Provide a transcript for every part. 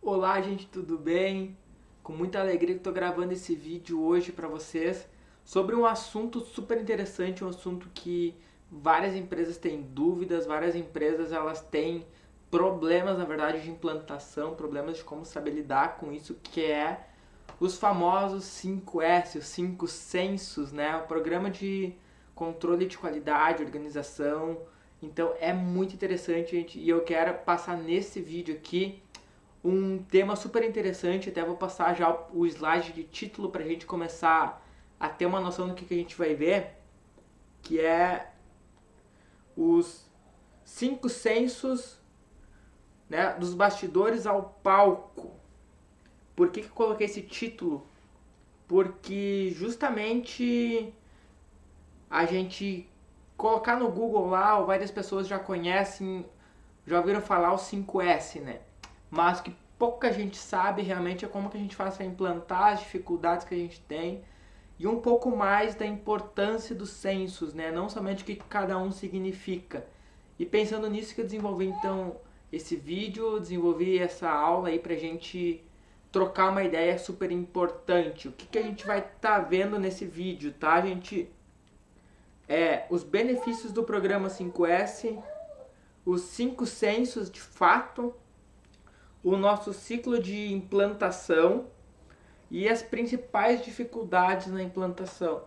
Olá, gente, tudo bem? Com muita alegria que estou gravando esse vídeo hoje para vocês sobre um assunto super interessante, um assunto que várias empresas têm dúvidas, várias empresas elas têm problemas, na verdade, de implantação, problemas de como saber lidar com isso, que é os famosos 5S, os 5 censos, né? O programa de controle de qualidade, organização. Então é muito interessante, gente, e eu quero passar nesse vídeo aqui um tema super interessante. Até vou passar já o slide de título para a gente começar a ter uma noção do que a gente vai ver, que é os 5 censos, né, dos bastidores ao palco. Por que eu coloquei esse título? Porque justamente a gente colocar no Google lá, várias pessoas já conhecem, já ouviram falar o 5S, né? Mas que pouca gente sabe realmente é como que a gente faz para implantar as dificuldades que a gente tem e um pouco mais da importância dos censos, né? Não somente o que cada um significa. E pensando nisso que eu desenvolvi então esse vídeo, desenvolvi essa aula aí pra gente trocar uma ideia super importante. O que a gente vai estar vendo nesse vídeo, tá, gente? Os benefícios do programa 5S, os 5 censos de fato, o nosso ciclo de implantação e as principais dificuldades na implantação,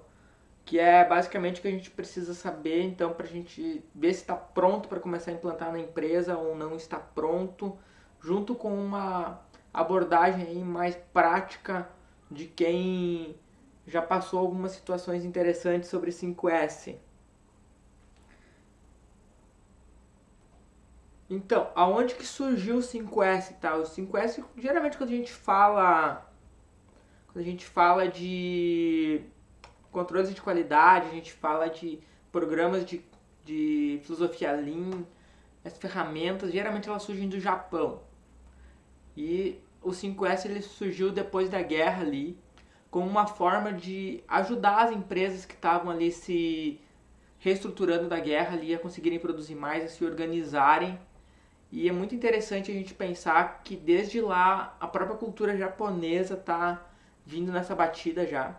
que é basicamente o que a gente precisa saber então para a gente ver se está pronto para começar a implantar na empresa ou não está pronto, junto com uma abordagem mais prática de quem já passou algumas situações interessantes sobre 5S. Então, aonde que surgiu o 5S, tá? O 5S, geralmente quando a gente fala de controles de qualidade, a gente fala de programas de filosofia Lean, as ferramentas, geralmente elas surgem do Japão. E o 5S ele surgiu depois da guerra ali, como uma forma de ajudar as empresas que estavam ali se reestruturando da guerra ali a conseguirem produzir mais, a se organizarem. E é muito interessante a gente pensar que desde lá a própria cultura japonesa está vindo nessa batida já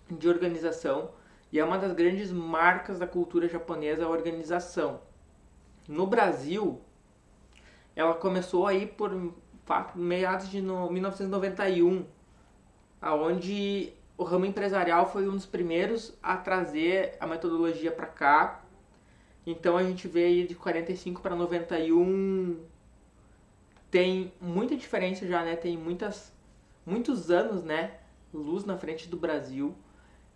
de organização, e é uma das grandes marcas da cultura japonesa a organização. No Brasil, ela começou aí por meados de 1991, aonde o ramo empresarial foi um dos primeiros a trazer a metodologia para cá. Então a gente vê aí de 45 para 91, tem muita diferença já, né? Tem muitos anos, né? Luz na frente do Brasil.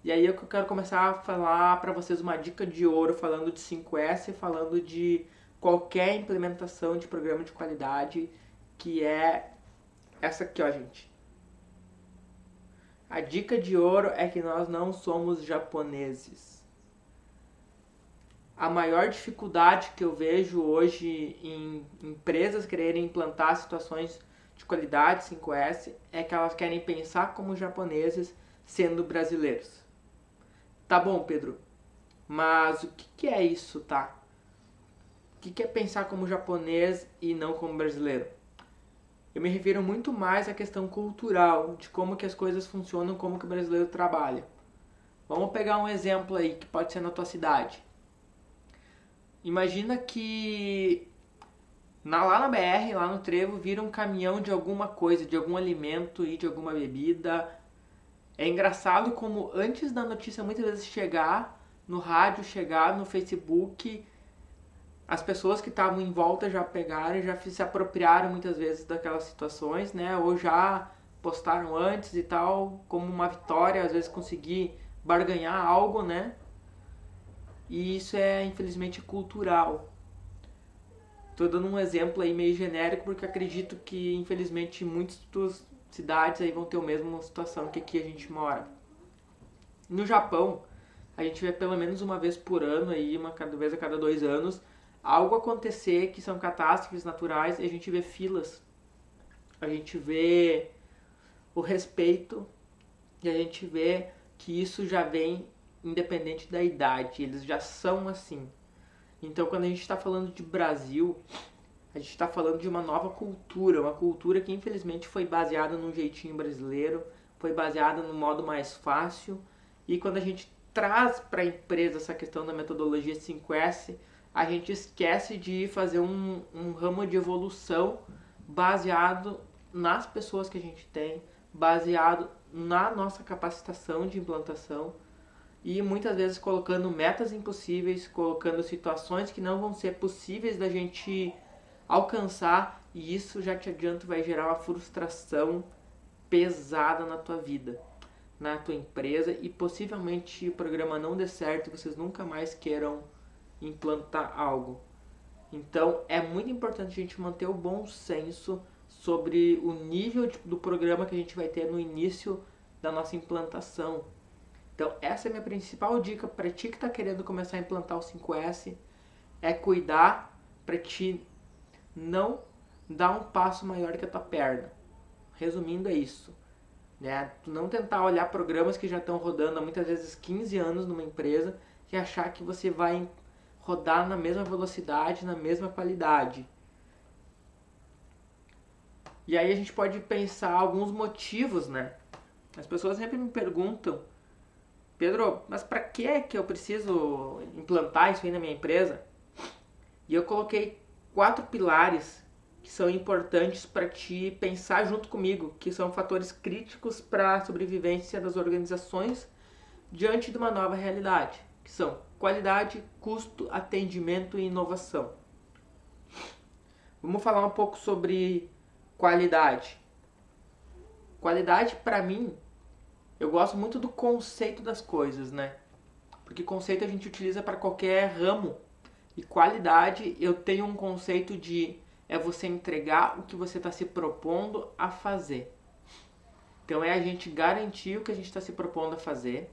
E aí é que eu quero começar a falar para vocês uma dica de ouro, falando de 5S, falando de qualquer implementação de programa de qualidade, que é essa aqui, ó, gente. A dica de ouro é que nós não somos japoneses. A maior dificuldade que eu vejo hoje em empresas quererem implantar situações de qualidade 5S é que elas querem pensar como japoneses sendo brasileiros. Tá bom, Pedro, mas o que é isso, tá? O que é pensar como japonês e não como brasileiro? Eu me refiro muito mais à questão cultural, de como que as coisas funcionam, como que o brasileiro trabalha. Vamos pegar um exemplo aí que pode ser na tua cidade. Imagina que lá na BR, lá no Trevo, vira um caminhão de alguma coisa, de algum alimento e de alguma bebida. É engraçado como antes da notícia muitas vezes chegar no rádio, chegar no Facebook, as pessoas que estavam em volta já pegaram e já se apropriaram muitas vezes daquelas situações, né? Ou já postaram antes e tal, como uma vitória, às vezes conseguir barganhar algo, né? E isso é infelizmente cultural. Estou dando um exemplo aí meio genérico porque acredito que infelizmente muitas cidades aí vão ter a mesma situação que aqui a gente mora. No Japão, a gente vê pelo menos uma vez por ano aí, cada vez a cada 2 anos, algo acontecer que são catástrofes naturais e a gente vê filas. A gente vê o respeito e a gente vê que isso já vem independente da idade, eles já são assim. Então, quando a gente está falando de Brasil, A gente está falando de uma nova cultura, uma cultura que infelizmente foi baseada num jeitinho brasileiro, foi baseada no modo mais fácil. E quando a gente traz para a empresa essa questão da metodologia 5S, a gente esquece de fazer um ramo de evolução baseado nas pessoas que a gente tem, baseado na nossa capacitação de implantação e muitas vezes colocando metas impossíveis, colocando situações que não vão ser possíveis da gente alcançar, e isso, já te adianto, vai gerar uma frustração pesada na tua vida, na tua empresa, e possivelmente o programa não dê certo e vocês nunca mais queiram implantar algo. Então é muito importante a gente manter o bom senso sobre o nível do programa que a gente vai ter no início da nossa implantação. Então essa é a minha principal dica para ti que está querendo começar a implantar o 5S, é cuidar para ti não dar um passo maior que a tua perna. Resumindo, é isso. Né? Tu não tentar olhar programas que já estão rodando há muitas vezes 15 anos numa empresa e achar que você vai rodar na mesma velocidade, na mesma qualidade. E aí a gente pode pensar alguns motivos, né? As pessoas sempre me perguntam: Pedro, mas para que é que eu preciso implantar isso aí na minha empresa? E eu coloquei 4 pilares que são importantes para te pensar junto comigo, que são fatores críticos para a sobrevivência das organizações diante de uma nova realidade, que são qualidade, custo, atendimento e inovação. Vamos falar um pouco sobre qualidade. Qualidade, para mim, eu gosto muito do conceito das coisas, né? Porque conceito a gente utiliza para qualquer ramo. E qualidade, eu tenho um conceito de é você entregar o que você está se propondo a fazer. Então é a gente garantir o que a gente está se propondo a fazer.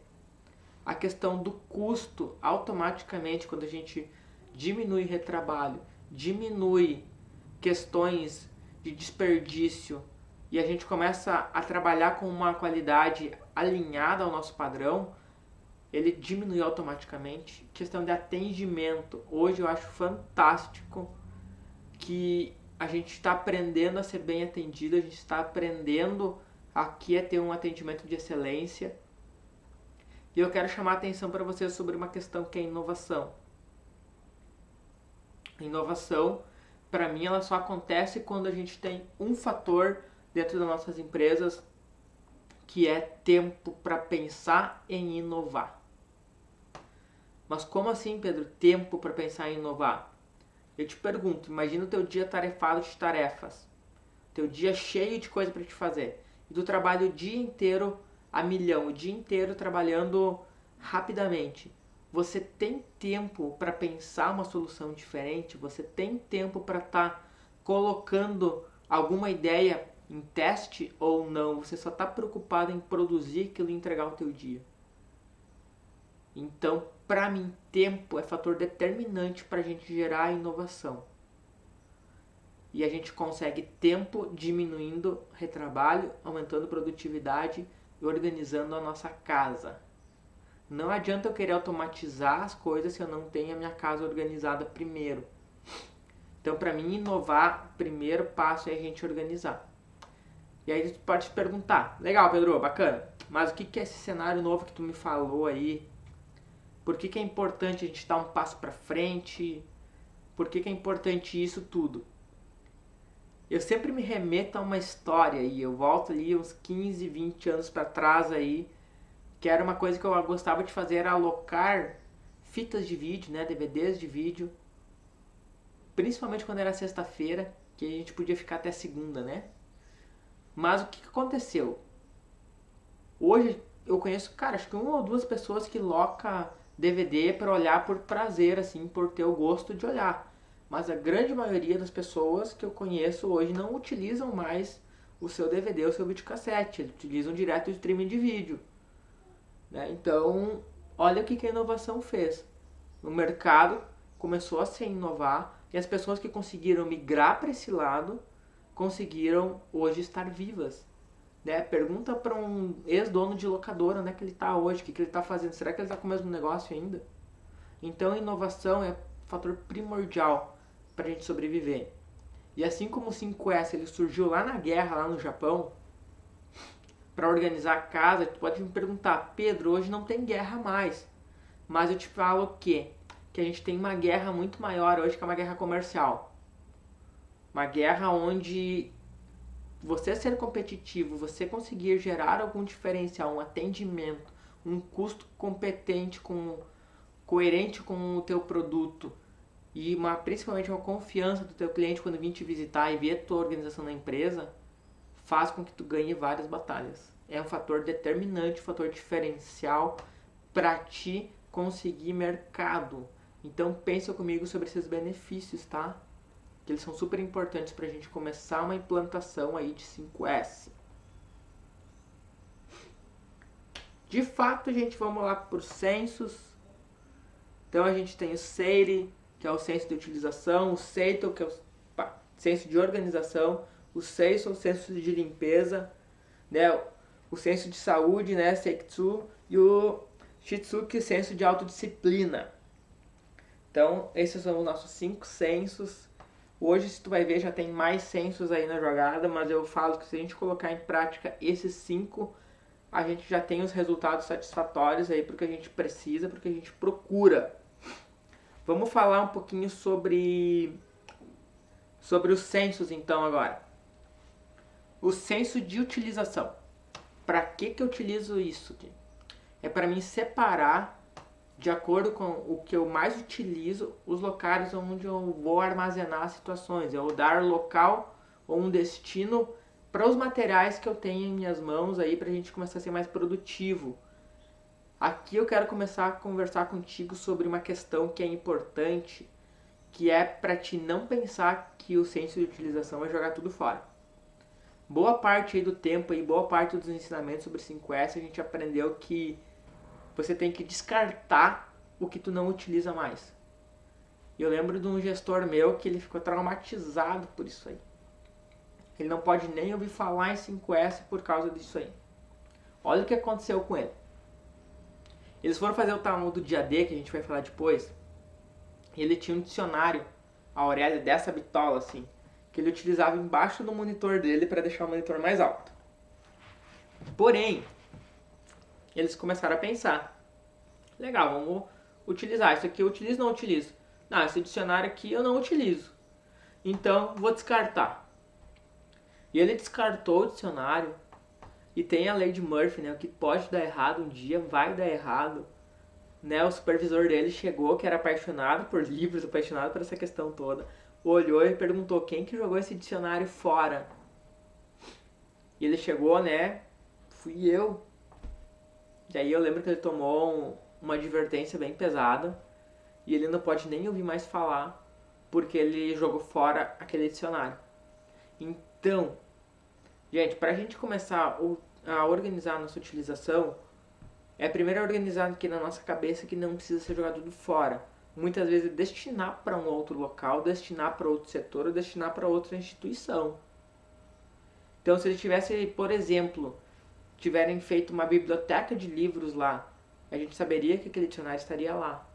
A questão do custo, automaticamente, quando a gente diminui retrabalho, diminui questões de desperdício e a gente começa a trabalhar com uma qualidade alinhada ao nosso padrão, ele diminui automaticamente. Questão de atendimento, hoje eu acho fantástico que a gente está aprendendo a ser bem atendido, a gente está aprendendo aqui a ter um atendimento de excelência. E eu quero chamar a atenção para vocês sobre uma questão que é inovação. A inovação, para mim, ela só acontece quando a gente tem um fator dentro das nossas empresas, que é tempo para pensar em inovar. Mas como assim, Pedro, tempo para pensar em inovar? Eu te pergunto, imagina o teu dia tarefado de tarefas, teu dia cheio de coisa para te fazer, e tu trabalha o dia inteiro a milhão, o dia inteiro trabalhando rapidamente. Você tem tempo para pensar uma solução diferente? Você tem tempo para estar colocando alguma ideia em teste ou não? Você só está preocupado em produzir aquilo e entregar o teu dia. Então, para mim, tempo é fator determinante para a gente gerar a inovação. E a gente consegue tempo diminuindo retrabalho, aumentando produtividade e organizando a nossa casa. Não adianta eu querer automatizar as coisas se eu não tenho a minha casa organizada primeiro. Então, para mim, inovar, o primeiro passo é a gente organizar. E aí tu pode te perguntar, legal, Pedro, bacana, mas o que é esse cenário novo que tu me falou aí? Por que é importante a gente dar um passo para frente? Por que é importante isso tudo? Eu sempre me remeto a uma história e eu volto ali uns 15, 20 anos para trás aí, que era uma coisa que eu gostava de fazer, era alocar fitas de vídeo, né, DVDs de vídeo, principalmente quando era sexta-feira, que a gente podia ficar até segunda, né? Mas o que aconteceu? Hoje eu conheço, cara, acho que 1 ou 2 pessoas que loca DVD para olhar por prazer, assim, por ter o gosto de olhar. Mas a grande maioria das pessoas que eu conheço hoje não utilizam mais o seu DVD ou o seu videocassete, eles utilizam direto o streaming de vídeo. Né? Então, olha o que a inovação fez. O mercado começou a se inovar e as pessoas que conseguiram migrar para esse lado conseguiram hoje estar vivas. Né? Pergunta para um ex-dono de locadora onde é que ele está hoje, o que ele está fazendo, será que ele está com o mesmo negócio ainda? Então, a inovação é um fator primordial para a gente sobreviver. E assim como o 5S ele surgiu lá na guerra, lá no Japão, para organizar a casa, tu pode me perguntar, Pedro, hoje não tem guerra mais. Mas eu te falo o quê? Que a gente tem uma guerra muito maior hoje, que é uma guerra comercial. Uma guerra onde você ser competitivo, você conseguir gerar algum diferencial, um atendimento, um custo competente, coerente com o teu produto e principalmente uma confiança do teu cliente quando vir te visitar e ver a tua organização na empresa, faz com que tu ganhe várias batalhas. É um fator determinante, um fator diferencial para ti conseguir mercado. Então pensa comigo sobre esses benefícios, tá? Que eles são super importantes para a gente começar uma implantação aí de 5S. De fato, gente, vamos lá por censos. Então a gente tem o SEIRI, que é o censo de utilização, o SEITO, que é o censo de organização, o SEISO, o censo de limpeza, né? O censo de saúde, né? SEIKTSU, e o SHITSUKI, censo de autodisciplina. Então, esses são os nossos 5 censos. Hoje, se tu vai ver, já tem mais censos aí na jogada, mas eu falo que se a gente colocar em prática esses 5, a gente já tem os resultados satisfatórios aí porque a gente precisa, porque a gente procura. Vamos falar um pouquinho sobre os censos então agora. O censo de utilização. Para que eu utilizo isso? É para mim separar, de acordo com o que eu mais utilizo, os locais onde eu vou armazenar as situações. Eu vou dar local ou um destino para os materiais que eu tenho em minhas mãos aí para a gente começar a ser mais produtivo. Aqui eu quero começar a conversar contigo sobre uma questão que é importante, que é para ti não pensar que o censo de utilização é jogar tudo fora. Boa parte aí do tempo e boa parte dos ensinamentos sobre 5S a gente aprendeu que você tem que descartar o que tu não utiliza mais. Eu lembro de um gestor meu que ele ficou traumatizado por isso aí. Ele não pode nem ouvir falar em 5S por causa disso aí. Olha o que aconteceu com ele. Eles foram fazer o tamanho do dia D, que a gente vai falar depois. E ele tinha um dicionário, a Aurélia, dessa bitola assim, que ele utilizava embaixo do monitor dele para deixar o monitor mais alto. Porém, eles começaram a pensar, legal, vamos utilizar, isso aqui eu utilizo ou não utilizo? Não, esse dicionário aqui eu não utilizo, então vou descartar. E ele descartou o dicionário, e tem a lei de Murphy, né, o que pode dar errado um dia, vai dar errado. Né, o supervisor dele chegou, que era apaixonado por livros, apaixonado por essa questão toda, olhou e perguntou quem que jogou esse dicionário fora. E ele chegou, né, fui eu. E aí eu lembro que ele tomou uma advertência bem pesada e ele não pode nem ouvir mais falar porque ele jogou fora aquele dicionário. Então, gente, para a gente começar a organizar a nossa utilização, é primeiro organizar aqui na nossa cabeça que não precisa ser jogado tudo fora. Muitas vezes destinar para um outro local, destinar para outro setor ou destinar para outra instituição. Então, se ele tivesse, por exemplo, tiverem feito uma biblioteca de livros lá, a gente saberia que aquele dicionário estaria lá.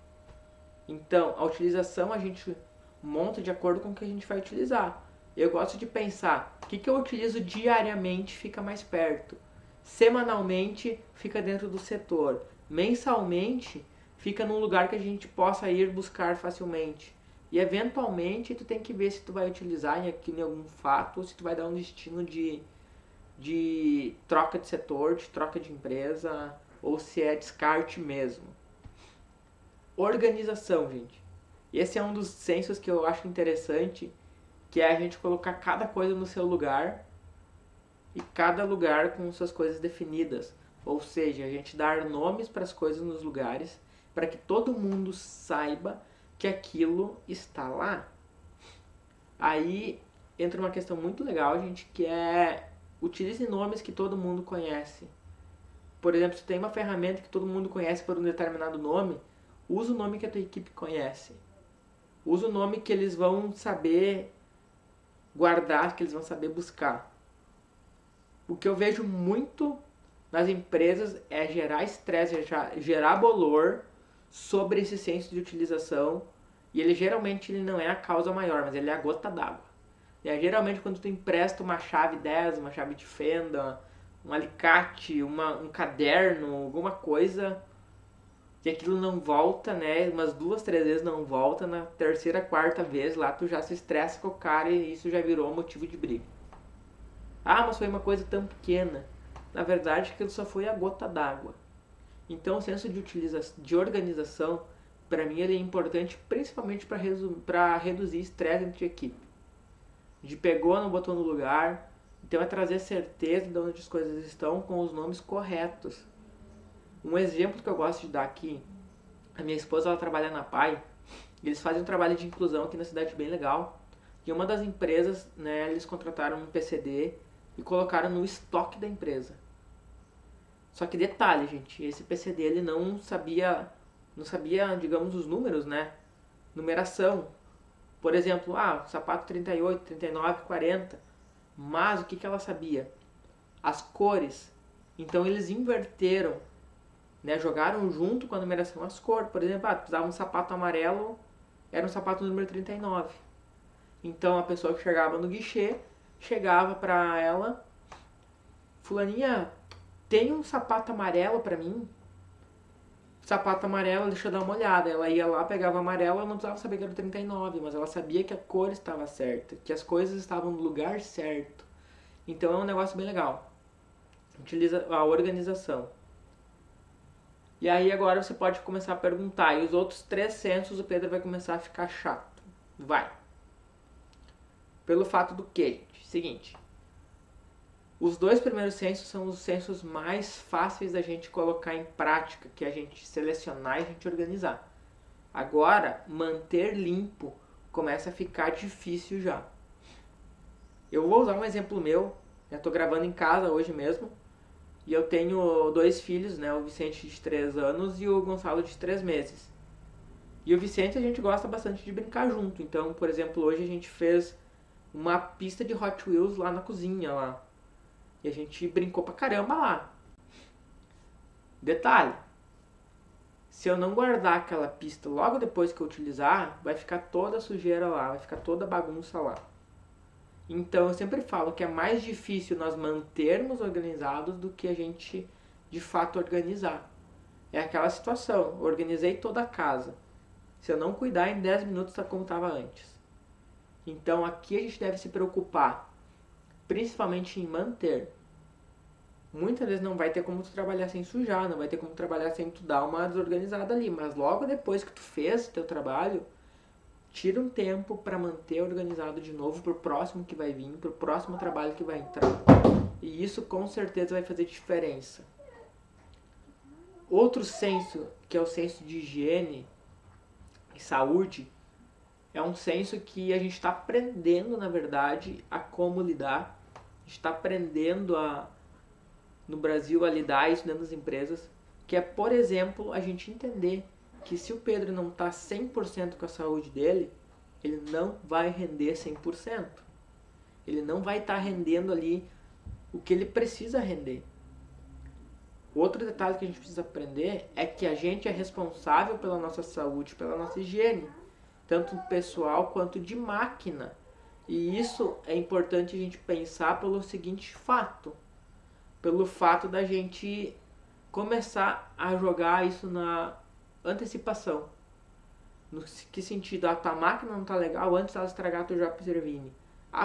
Então, a utilização a gente monta de acordo com o que a gente vai utilizar. Eu gosto de pensar, o que eu utilizo diariamente fica mais perto. Semanalmente fica dentro do setor. Mensalmente fica num lugar que a gente possa ir buscar facilmente. E eventualmente tu tem que ver se tu vai utilizar em algum fato ou se tu vai dar um destino de troca de setor, de troca de empresa, ou se é descarte mesmo. Organização, gente. Esse é um dos censos que eu acho interessante, que é a gente colocar cada coisa no seu lugar e cada lugar com suas coisas definidas. Ou seja, a gente dar nomes para as coisas nos lugares para que todo mundo saiba que aquilo está lá. Aí entra uma questão muito legal, gente, que é utilize nomes que todo mundo conhece. Por exemplo, se tem uma ferramenta que todo mundo conhece por um determinado nome, usa o nome que a tua equipe conhece. Usa o nome que eles vão saber guardar, que eles vão saber buscar. O que eu vejo muito nas empresas é gerar estresse, gerar bolor sobre esse senso de utilização. E ele geralmente ele não é a causa maior, mas ele é a gota d'água. E aí, geralmente quando tu empresta uma chave 10, uma chave de fenda, um alicate, um caderno, alguma coisa, e aquilo não volta, né? Umas 2, 3 vezes não volta, na terceira, quarta vez lá tu já se estressa com o cara e isso já virou motivo de briga. Ah, mas foi uma coisa tão pequena. Na verdade, aquilo só foi a gota d'água. Então, o senso de organização, para mim, ele é importante principalmente para reduzir estresse entre equipe. De pegou, não botou no lugar. Então, é trazer certeza de onde as coisas estão com os nomes corretos. Um exemplo que eu gosto de dar aqui, a minha esposa ela trabalha na PAI, e eles fazem um trabalho de inclusão aqui na cidade bem legal. E uma das empresas, né, eles contrataram um PCD e colocaram no estoque da empresa. Só que detalhe, gente, esse PCD ele não sabia, digamos, os números, né? Numeração. Por exemplo, sapato 38, 39, 40. Mas o que ela sabia? As cores. Então eles inverteram, né? Jogaram junto com a numeração as cores. Por exemplo, precisava um sapato amarelo, era um sapato número 39. Então a pessoa que chegava no guichê, chegava pra ela, fulaninha, tem um sapato amarelo pra mim? Sapato amarelo, deixa eu dar uma olhada. Ela ia lá, pegava amarelo, ela não precisava saber que era o 39, mas ela sabia que a cor estava certa, que as coisas estavam no lugar certo. Então é um negócio bem legal. Utiliza a organização. E aí agora você pode começar a perguntar, e os outros 3 censos o Pedro vai começar a ficar chato. Vai. Pelo fato do que, gente? Seguinte. Os 2 primeiros censos são os censos mais fáceis da gente colocar em prática, que é a gente selecionar e a gente organizar. Agora, manter limpo começa a ficar difícil já. Eu vou usar um exemplo meu. Eu estou gravando em casa hoje mesmo. E eu tenho 2 filhos, né? O Vicente de 3 anos e o Gonçalo de 3 meses. E o Vicente a gente gosta bastante de brincar junto. Então, por exemplo, hoje a gente fez uma pista de Hot Wheels lá na cozinha, lá. E a gente brincou pra caramba lá. Detalhe. Se eu não guardar aquela pista logo depois que eu utilizar, vai ficar toda a sujeira lá, vai ficar toda a bagunça lá. Então eu sempre falo que é mais difícil nós mantermos organizados do que a gente de fato organizar. É aquela situação, organizei toda a casa. Se eu não cuidar, em 10 minutos está como estava antes. Então aqui a gente deve se preocupar principalmente em manter. Muitas vezes não vai ter como tu trabalhar sem sujar, não vai ter como trabalhar sem tu dar uma desorganizada ali, mas logo depois que tu fez o teu trabalho, tira um tempo para manter organizado de novo pro próximo que vai vir, pro próximo trabalho que vai entrar. E isso com certeza vai fazer diferença. Outro senso, que é o senso de higiene e saúde, é um senso que a gente está aprendendo, na verdade, a como lidar. A gente está aprendendo no Brasil a lidar isso dentro das empresas, que é, por exemplo, a gente entender que se o Pedro não está 100% com a saúde dele, ele não vai render 100%. Ele não vai estar rendendo ali o que ele precisa render. Outro detalhe que a gente precisa aprender é que a gente é responsável pela nossa saúde, pela nossa higiene, tanto pessoal quanto de máquina. E isso é importante a gente pensar pelo seguinte fato. Pelo fato da gente começar a jogar isso na antecipação. No que sentido? Tua máquina não tá legal, antes dela estragar, tu já preservine.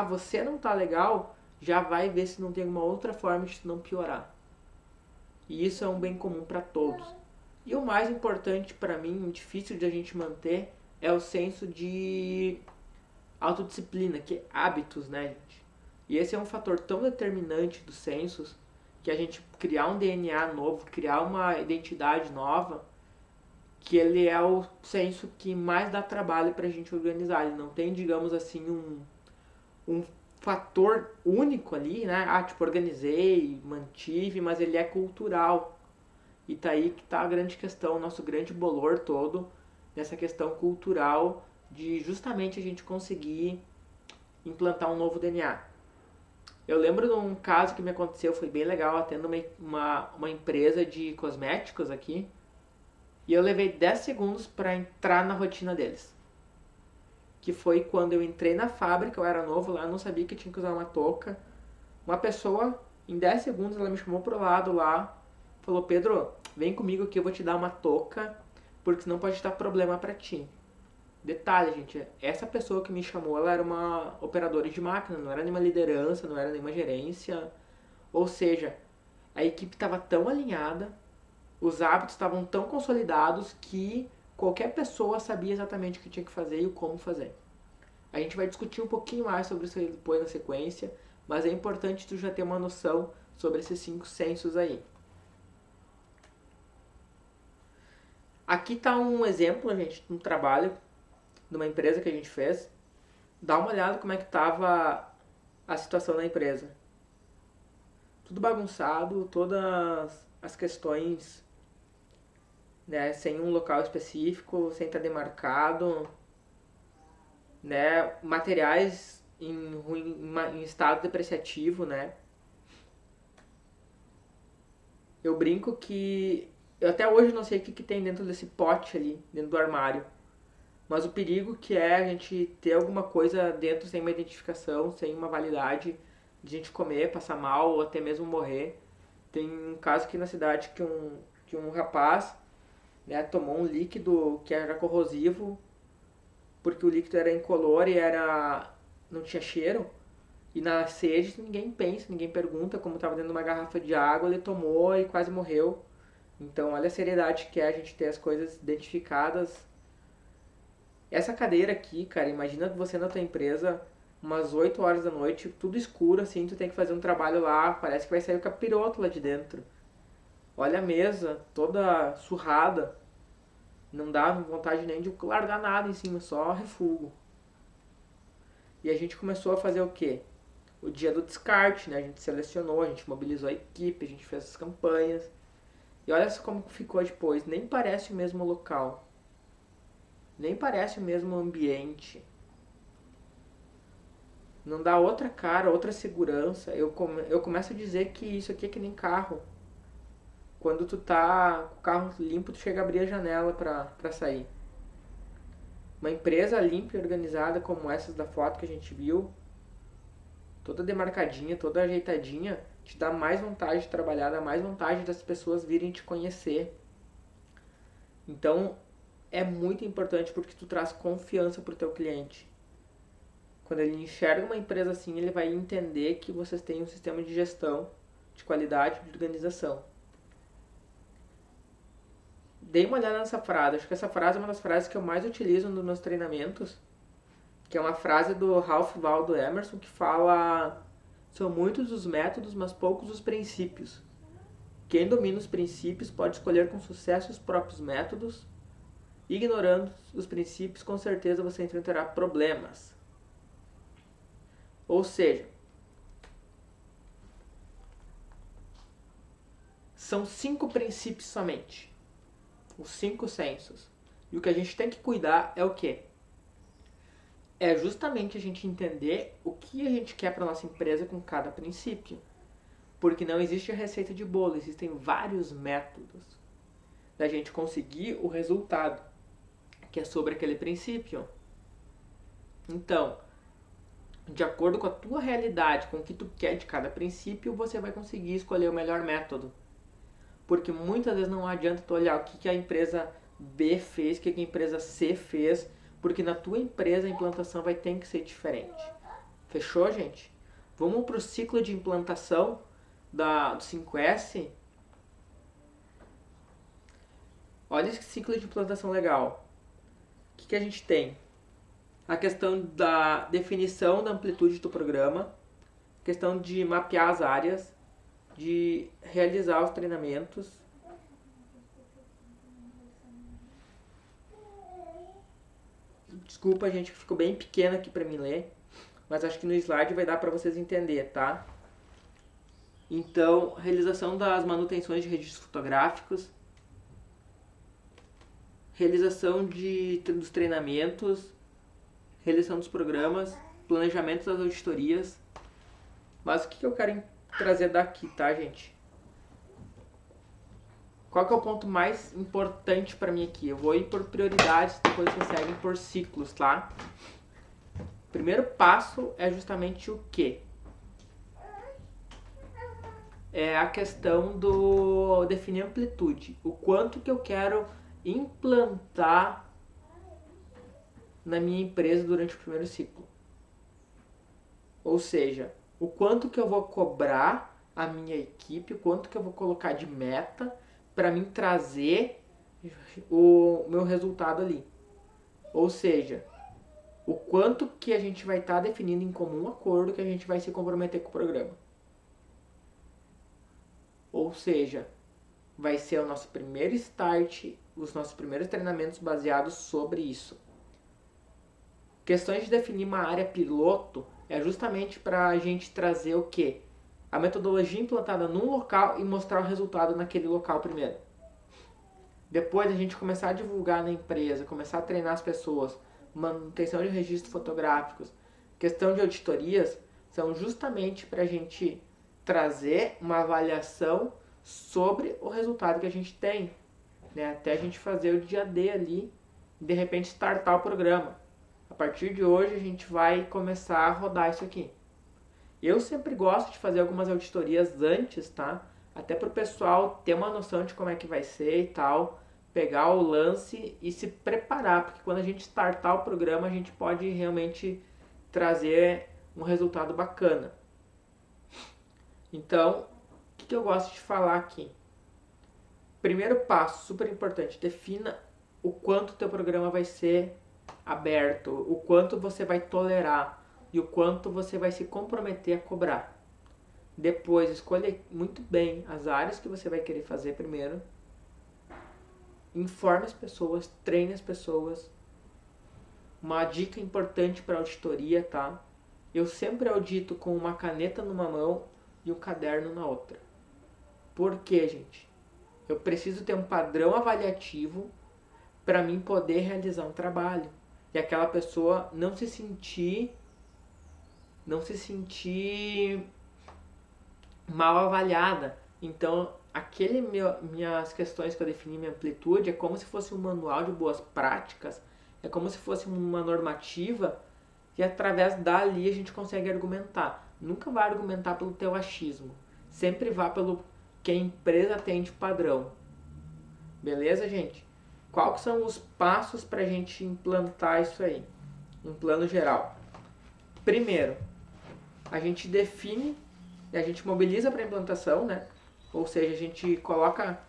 Você não tá legal, já vai ver se não tem alguma outra forma de não piorar. E isso é um bem comum para todos. E o mais importante para mim, difícil de a gente manter, é o senso de autodisciplina, que é hábitos, né, gente? E esse é um fator tão determinante dos sensos, que a gente criar um DNA novo, criar uma identidade nova, que ele é o senso que mais dá trabalho pra gente organizar. Ele não tem, digamos assim, um fator único ali, né? Organizei, mantive, mas ele é cultural. E tá aí que tá a grande questão, o nosso grande bolor todo, nessa questão cultural de justamente a gente conseguir implantar um novo DNA. Eu lembro de um caso que me aconteceu, foi bem legal, atendo uma empresa de cosméticos aqui, e eu levei 10 segundos para entrar na rotina deles. que foi quando eu entrei na fábrica, eu era novo lá, não sabia que tinha que usar uma touca. Uma pessoa, em 10 segundos, ela me chamou pro lado lá, falou, Pedro, vem comigo que eu vou te dar uma touca, porque senão pode dar problema pra ti. Detalhe, gente, essa pessoa que me chamou, ela era uma operadora de máquina, não era nenhuma liderança, não era nenhuma gerência. Ou seja, a equipe estava tão alinhada, os hábitos estavam tão consolidados que qualquer pessoa sabia exatamente o que tinha que fazer e o como fazer. A gente vai discutir um pouquinho mais sobre isso depois na sequência, mas é importante tu já ter uma noção sobre esses 5 sensos aí. Aqui está um exemplo, gente, de um trabalho de uma empresa que a gente fez. Dá uma olhada como é que estava a situação da empresa. Tudo bagunçado, todas as questões, né, sem um local específico, sem estar demarcado, né, materiais em estado depreciativo, né. Eu brinco que eu até hoje não sei o que tem dentro desse pote ali, dentro do armário. Mas o perigo que é a gente ter alguma coisa dentro sem uma identificação, sem uma validade, de a gente comer, passar mal ou até mesmo morrer. Tem um caso aqui na cidade que um rapaz, né, tomou um líquido que era corrosivo, porque o líquido era incolor e não tinha cheiro. E na sede ninguém pensa, ninguém pergunta, como estava dentro de uma garrafa de água, ele tomou e quase morreu. Então olha a seriedade que é a gente ter as coisas identificadas. Essa cadeira aqui, cara, imagina você na tua empresa, umas 8 horas da noite, tudo escuro assim, tu tem que fazer um trabalho lá, parece que vai sair o capiroto lá de dentro. Olha a mesa, toda surrada, não dá vontade nem de largar nada em cima, só refugo. E a gente começou a fazer o quê? O dia do descarte, né? A gente selecionou, a gente mobilizou a equipe, a gente fez as campanhas. E olha só como ficou depois, nem parece o mesmo local. Nem parece o mesmo ambiente. Não dá outra cara, outra segurança. Eu começo a dizer que isso aqui é que nem carro. Quando tu tá com o carro limpo, tu chega a abrir a janela pra sair. Uma empresa limpa e organizada como essas da foto que a gente viu, toda demarcadinha, toda ajeitadinha, te dá mais vontade de trabalhar, dá mais vontade das pessoas virem te conhecer. Então, é muito importante porque tu traz confiança pro teu cliente. Quando ele enxerga uma empresa assim, ele vai entender que vocês têm um sistema de gestão, de qualidade, de organização. Dei uma olhada nessa frase. Acho que essa frase é uma das frases que eu mais utilizo nos meus treinamentos, que é uma frase do Ralph Waldo Emerson que fala: são muitos os métodos, mas poucos os princípios. Quem domina os princípios pode escolher com sucesso os próprios métodos. Ignorando os princípios, com certeza você enfrentará problemas. Ou seja, são 5 princípios somente. Os 5 sensos. E o que a gente tem que cuidar é o quê? É justamente a gente entender o que a gente quer para nossa empresa com cada princípio. Porque não existe a receita de bolo, existem vários métodos da gente conseguir o resultado, que é sobre aquele princípio. Então, de acordo com a tua realidade, com o que tu quer de cada princípio, você vai conseguir escolher o melhor método. Porque muitas vezes não adianta tu olhar o que a empresa B fez, o que a empresa C fez, porque na tua empresa a implantação vai ter que ser diferente. Fechou, gente? Vamos para o ciclo de implantação do 5S. Olha esse ciclo de implantação legal. O que a gente tem? A questão da definição da amplitude do programa, questão de mapear as áreas, de realizar os treinamentos. Desculpa, gente, que ficou bem pequeno aqui para mim ler, mas acho que no slide vai dar para vocês entender, tá? Então, realização das manutenções de registros fotográficos, realização dos treinamentos, realização dos programas, planejamento das auditorias. Mas o que eu quero trazer daqui, tá, gente? Qual que é o ponto mais importante para mim aqui? Eu vou ir por prioridades, depois vocês seguem por ciclos, tá? Primeiro passo é justamente o quê? É a questão do definir amplitude. O quanto que eu quero implantar na minha empresa durante o primeiro ciclo. Ou seja, o quanto que eu vou cobrar a minha equipe, o quanto que eu vou colocar de meta para mim trazer o meu resultado ali. Ou seja, o quanto que a gente vai estar definindo em comum acordo que a gente vai se comprometer com o programa. Ou seja, vai ser o nosso primeiro start, os nossos primeiros treinamentos baseados sobre isso. Questões de definir uma área piloto é justamente para a gente trazer o quê? A metodologia implantada num local e mostrar o resultado naquele local primeiro. Depois a gente começar a divulgar na empresa, começar a treinar as pessoas, manutenção de registros fotográficos, questão de auditorias, são justamente para a gente trazer uma avaliação sobre o resultado que a gente tem, né? Até a gente fazer o dia D ali e de repente startar o programa. A partir de hoje a gente vai começar a rodar isso aqui. Eu sempre gosto de fazer algumas auditorias antes, tá? Até para o pessoal ter uma noção de como é que vai ser e tal, pegar o lance e se preparar, porque quando a gente startar o programa a gente pode realmente trazer um resultado bacana. Então, o que eu gosto de falar aqui? Primeiro passo, super importante, defina o quanto o teu programa vai ser aberto, o quanto você vai tolerar e o quanto você vai se comprometer a cobrar. Depois, escolha muito bem as áreas que você vai querer fazer primeiro. Informe as pessoas, treine as pessoas. Uma dica importante para auditoria, tá? Eu sempre audito com uma caneta numa mão e um caderno na outra. Por quê, gente? Eu preciso ter um padrão avaliativo para mim poder realizar um trabalho. E aquela pessoa não se sentir mal avaliada. Então, minhas questões que eu defini, minha amplitude, é como se fosse um manual de boas práticas, é como se fosse uma normativa e através dali a gente consegue argumentar. Nunca vai argumentar pelo teu achismo. Sempre vá pelo que a empresa tem de padrão. Beleza, gente? Quais são os passos para a gente implantar isso aí? Um plano geral. Primeiro, a gente define e a gente mobiliza para a implantação, né? Ou seja, a gente coloca,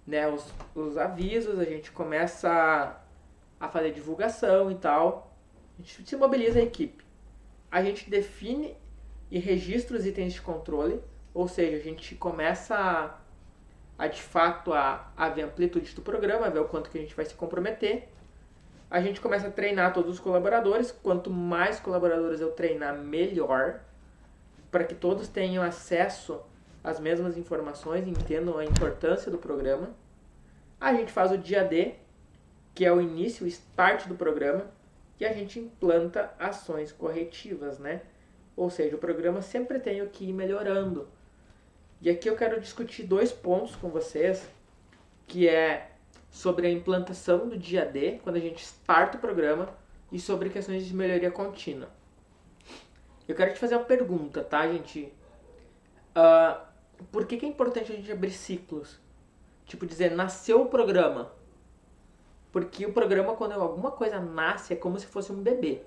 né, os avisos, a gente começa a fazer divulgação e tal. A gente se mobiliza a equipe. A gente define e registra os itens de controle, ou seja, a gente começa de fato a ver a amplitude do programa, a ver o quanto que a gente vai se comprometer. A gente começa a treinar todos os colaboradores. Quanto mais colaboradores eu treinar, melhor, para que todos tenham acesso às mesmas informações, entendam a importância do programa. A gente faz o dia D, que é o início, o start do programa, e a gente implanta ações corretivas, né? Ou seja, o programa sempre tem que ir melhorando. E aqui eu quero discutir 2 pontos com vocês, que é sobre a implantação do dia D, quando a gente starta o programa, e sobre questões de melhoria contínua. Eu quero te fazer uma pergunta, tá, gente? Por que é importante a gente abrir ciclos? Tipo, dizer, nasceu o programa. Porque o programa, quando alguma coisa nasce, é como se fosse um bebê.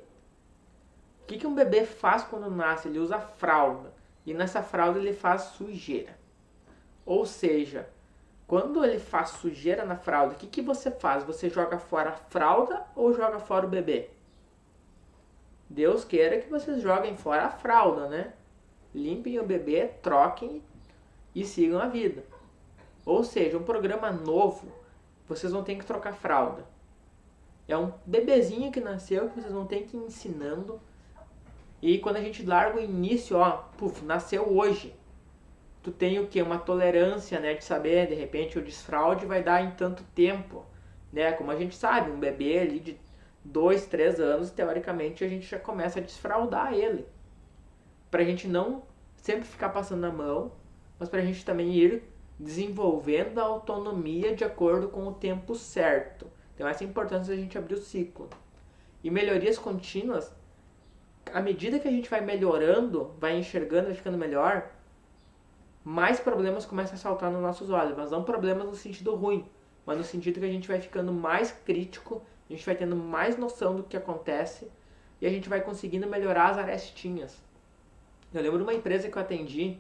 O que um bebê faz quando nasce? Ele usa fralda. E nessa fralda ele faz sujeira. Ou seja, quando ele faz sujeira na fralda, o que você faz? Você joga fora a fralda ou joga fora o bebê? Deus queira que vocês joguem fora a fralda, né? Limpem o bebê, troquem e sigam a vida. Ou seja, um programa novo, vocês vão ter que trocar fralda. É um bebezinho que nasceu que vocês vão ter que ir ensinando. E quando a gente larga o início, nasceu hoje. Tu tem o quê? Uma tolerância, né? De saber, de repente, o desfraude vai dar em tanto tempo. Né? Como a gente sabe, um bebê ali de 2, 3 anos, teoricamente, a gente já começa a desfraudar ele. Pra gente não sempre ficar passando na mão, mas pra gente também ir desenvolvendo a autonomia de acordo com o tempo certo. Então essa é a importância da gente abrir o ciclo. E melhorias contínuas à medida que a gente vai melhorando, vai enxergando, vai ficando melhor, mais problemas começam a saltar nos nossos olhos. Mas não problemas no sentido ruim, mas no sentido que a gente vai ficando mais crítico, a gente vai tendo mais noção do que acontece e a gente vai conseguindo melhorar as arestinhas. Eu lembro de uma empresa que eu atendi,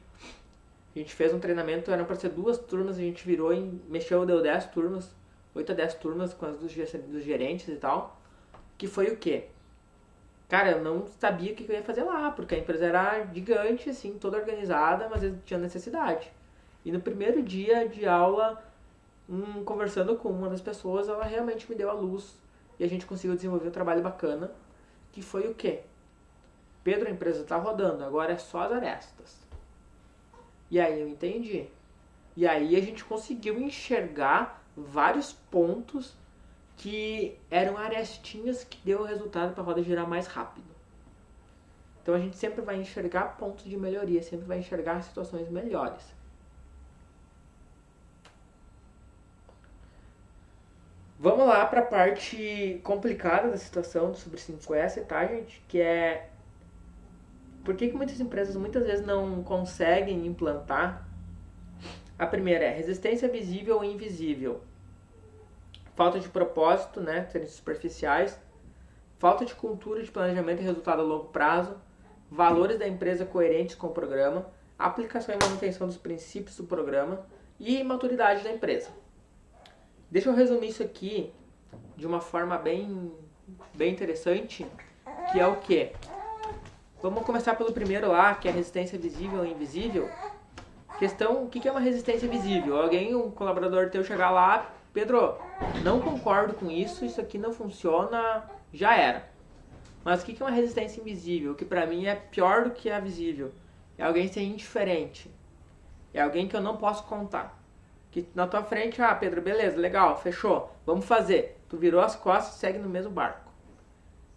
a gente fez um treinamento, eram para ser 2 turmas, a gente virou e mexeu, deu 10 turmas, 8 a 10 turmas com as dos gerentes e tal, que foi o quê? Cara, eu não sabia o que eu ia fazer lá, porque a empresa era gigante, assim, toda organizada, mas eu tinha necessidade. E no primeiro dia de aula, conversando com uma das pessoas, ela realmente me deu a luz e a gente conseguiu desenvolver um trabalho bacana, que foi o quê? Pedro, a empresa está rodando, agora é só as arestas. E aí eu entendi. E aí a gente conseguiu enxergar vários pontos que eram arestinhas que deu o resultado para a roda girar mais rápido. Então a gente sempre vai enxergar pontos de melhoria, sempre vai enxergar situações melhores. Vamos lá para a parte complicada da situação sobre 5S, tá, gente? Que é por que muitas empresas muitas vezes não conseguem implantar. A primeira é resistência visível e invisível. Falta de propósito, né, serem superficiais. Falta de cultura de planejamento e resultado a longo prazo. Valores da empresa coerentes com o programa. Aplicação e manutenção dos princípios do programa. E maturidade da empresa. Deixa eu resumir isso aqui de uma forma bem interessante, que é o quê? Vamos começar pelo primeiro lá, que é a resistência visível e invisível. Questão, o que é uma resistência visível? Um colaborador teu chegar lá, Pedro, não concordo com isso, isso aqui não funciona, já era. Mas o que é uma resistência invisível? Que pra mim é pior do que a visível. É alguém ser indiferente. É alguém que eu não posso contar. Que na tua frente, Pedro, beleza, legal, fechou, vamos fazer. Tu virou as costas e segue no mesmo barco.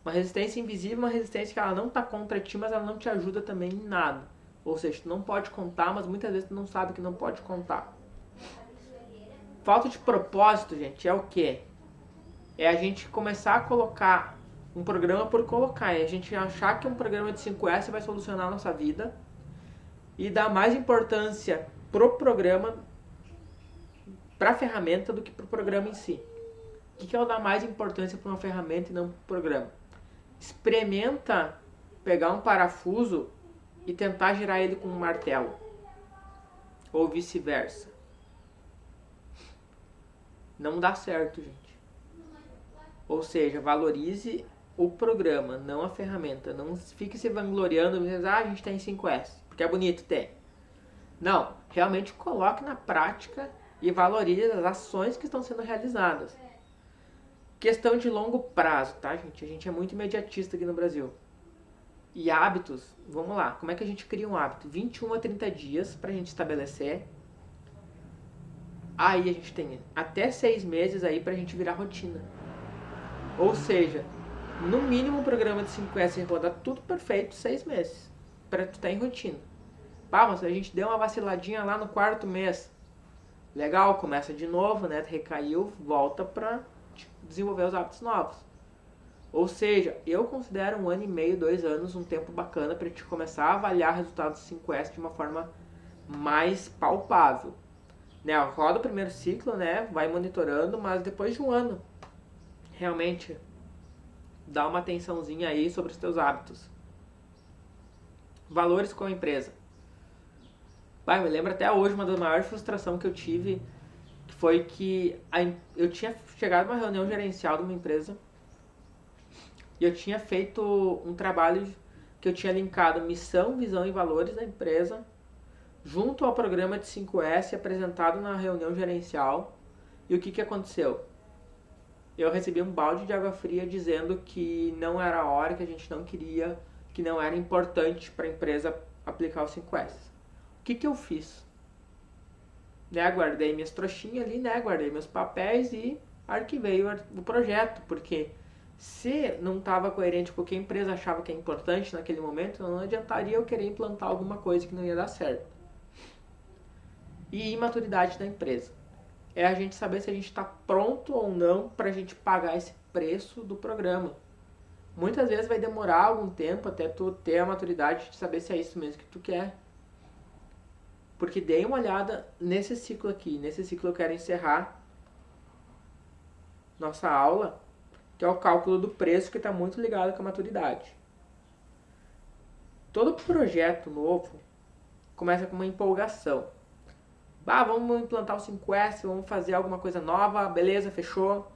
Uma resistência invisível é uma resistência que ela não tá contra ti, mas ela não te ajuda também em nada. Ou seja, tu não pode contar, mas muitas vezes tu não sabe que não pode contar. Falta de propósito, gente, é o quê? É a gente começar a colocar um programa por colocar. É a gente achar que um programa de 5S vai solucionar a nossa vida e dar mais importância pro programa, pra ferramenta, do que pro programa em si. O que é o dar mais importância para uma ferramenta e não pro programa? Experimenta pegar um parafuso e tentar girar ele com um martelo. Ou vice-versa. Não dá certo, gente. Ou seja, valorize o programa, não a ferramenta. Não fique se vangloriando, dizendo, a gente tem 5S, porque é bonito ter. Não, realmente coloque na prática e valorize as ações que estão sendo realizadas. Questão de longo prazo, tá, gente? A gente é muito imediatista aqui no Brasil. E hábitos, vamos lá, como é que a gente cria um hábito? 21 a 30 dias pra gente estabelecer. Aí a gente tem até 6 meses aí pra gente virar rotina. Ou seja, no mínimo um programa de 5S rodar tudo perfeito 6 meses. Pra tu estar em rotina. Mas a gente deu uma vaciladinha lá no 4º mês. Legal, começa de novo, né? Recaiu, volta pra desenvolver os hábitos novos. Ou seja, eu considero 1 ano e meio, 2 anos um tempo bacana para a gente começar a avaliar resultados do 5S de uma forma mais palpável. Né, roda o primeiro ciclo, né, vai monitorando, mas depois de 1 ano, realmente, dá uma atençãozinha aí sobre os teus hábitos. Valores com a empresa. Me lembro até hoje uma das maiores frustrações que eu tive, que foi que eu tinha chegado numa reunião gerencial de uma empresa e eu tinha feito um trabalho que eu tinha linkado missão, visão e valores da empresa junto ao programa de 5S apresentado na reunião gerencial. E o que aconteceu? Eu recebi um balde de água fria dizendo que não era a hora, que a gente não queria, que não era importante para a empresa aplicar o 5S. O que eu fiz? Né, guardei minhas trouxinhas ali, né, guardei meus papéis e arquivei o projeto, porque se não estava coerente com o que a empresa achava que é importante naquele momento, não adiantaria eu querer implantar alguma coisa que não ia dar certo. E imaturidade da empresa. É a gente saber se a gente está pronto ou não para a gente pagar esse preço do programa. muitas vezes vai demorar algum tempo até tu ter a maturidade de saber se é isso mesmo que tu quer. Porque dei uma olhada nesse ciclo aqui. Nesse ciclo eu quero encerrar nossa aula, que é o cálculo do preço, que está muito ligado com a maturidade. Todo projeto novo começa com uma empolgação. Vamos implantar o 5S, vamos fazer alguma coisa nova, beleza, fechou.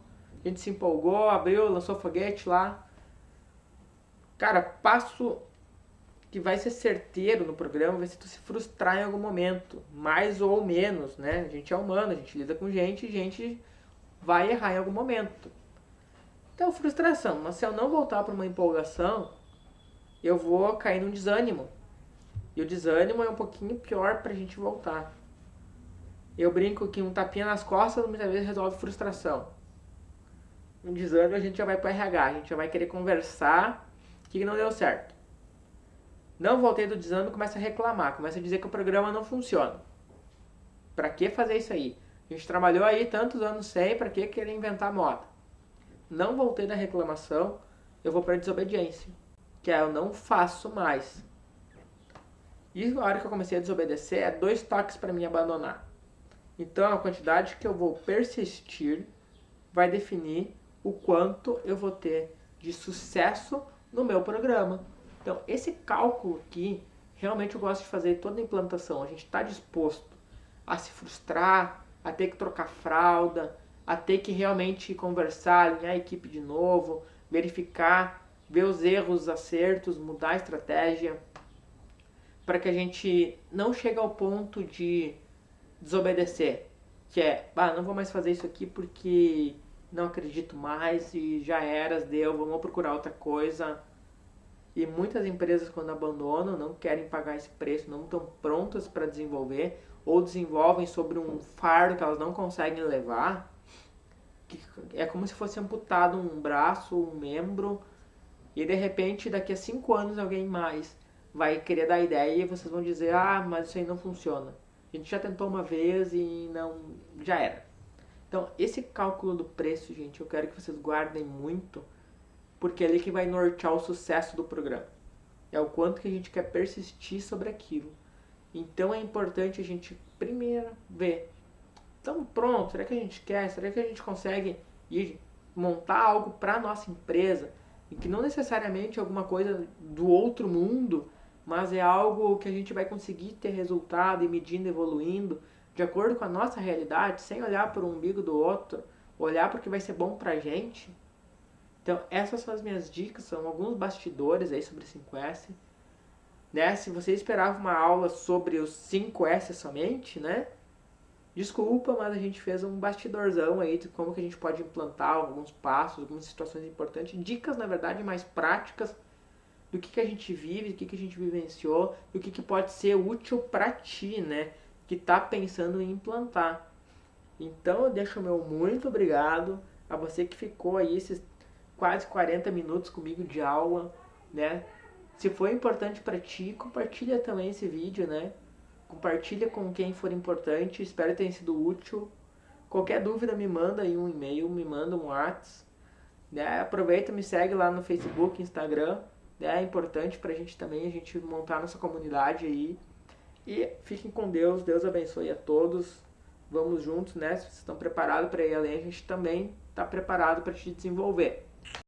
A gente se empolgou, abriu, lançou foguete lá. Cara, passo que vai ser certeiro no programa vai ser tu se frustrar em algum momento, mais ou menos, né? A gente é humano, a gente lida com gente, e gente vai errar em algum momento. Então, frustração. Mas se eu não voltar para uma empolgação, eu vou cair num desânimo. E o desânimo é um pouquinho pior pra gente voltar. Eu brinco que um tapinha nas costas muitas vezes resolve frustração. Um desânimo a gente já vai pro RH, a gente já vai querer conversar o que não deu certo. Não voltei do desânimo, começa a reclamar, começa a dizer que o programa não funciona. Pra que fazer isso aí? A gente trabalhou aí tantos anos sem, pra que querer inventar moda? Não voltei da reclamação, eu vou pra desobediência, que é eu não faço mais. E a hora que eu comecei a desobedecer, é 2 toques pra mim abandonar. Então a quantidade que eu vou persistir vai definir o quanto eu vou ter de sucesso no meu programa. Então esse cálculo aqui, realmente eu gosto de fazer toda a implantação. A gente está disposto a se frustrar, a ter que trocar fralda, a ter que realmente conversar, alinhar a equipe de novo, verificar, ver os erros, os acertos, mudar a estratégia, para que a gente não chegue ao ponto de desobedecer, que é, não vou mais fazer isso aqui porque não acredito mais e já era, deu, vamos procurar outra coisa. E muitas empresas, quando abandonam, não querem pagar esse preço, não estão prontas para desenvolver, ou desenvolvem sobre um fardo que elas não conseguem levar, que é como se fosse amputado um braço, um membro, e de repente daqui a 5 anos alguém mais vai querer dar ideia e vocês vão dizer, mas isso aí não funciona. A gente já tentou uma vez e não, já era. Então, esse cálculo do preço, gente, eu quero que vocês guardem muito, porque é ali que vai nortear o sucesso do programa. É o quanto que a gente quer persistir sobre aquilo. Então, é importante a gente primeiro ver. Então, pronto, será que a gente quer? Será que a gente consegue ir montar algo para a nossa empresa? E que não necessariamente é alguma coisa do outro mundo, mas é algo que a gente vai conseguir ter resultado e medindo, evoluindo, de acordo com a nossa realidade, sem olhar para o umbigo do outro, olhar porque vai ser bom pra gente. Então, essas são as minhas dicas, são alguns bastidores aí sobre o 5S. Né? Se você esperava uma aula sobre os 5S somente, né? Desculpa, mas a gente fez um bastidorzão aí de como que a gente pode implantar alguns passos, algumas situações importantes, dicas, na verdade, mais práticas do que a gente vive, do que a gente vivenciou, do que pode ser útil para ti, né? Que tá pensando em implantar. Então eu deixo o meu muito obrigado a você que ficou aí esses quase 40 minutos comigo de aula, né? Se foi importante para ti, compartilha também esse vídeo, né? Compartilha com quem for importante, espero que tenha sido útil. Qualquer dúvida me manda aí um e-mail, me manda um WhatsApp, né? Aproveita, me segue lá no Facebook, Instagram, né? É importante pra gente também, a gente montar nossa comunidade aí. E fiquem com Deus, Deus abençoe a todos. Vamos juntos, né? Se vocês estão preparados para ir além, a gente também está preparado para te desenvolver.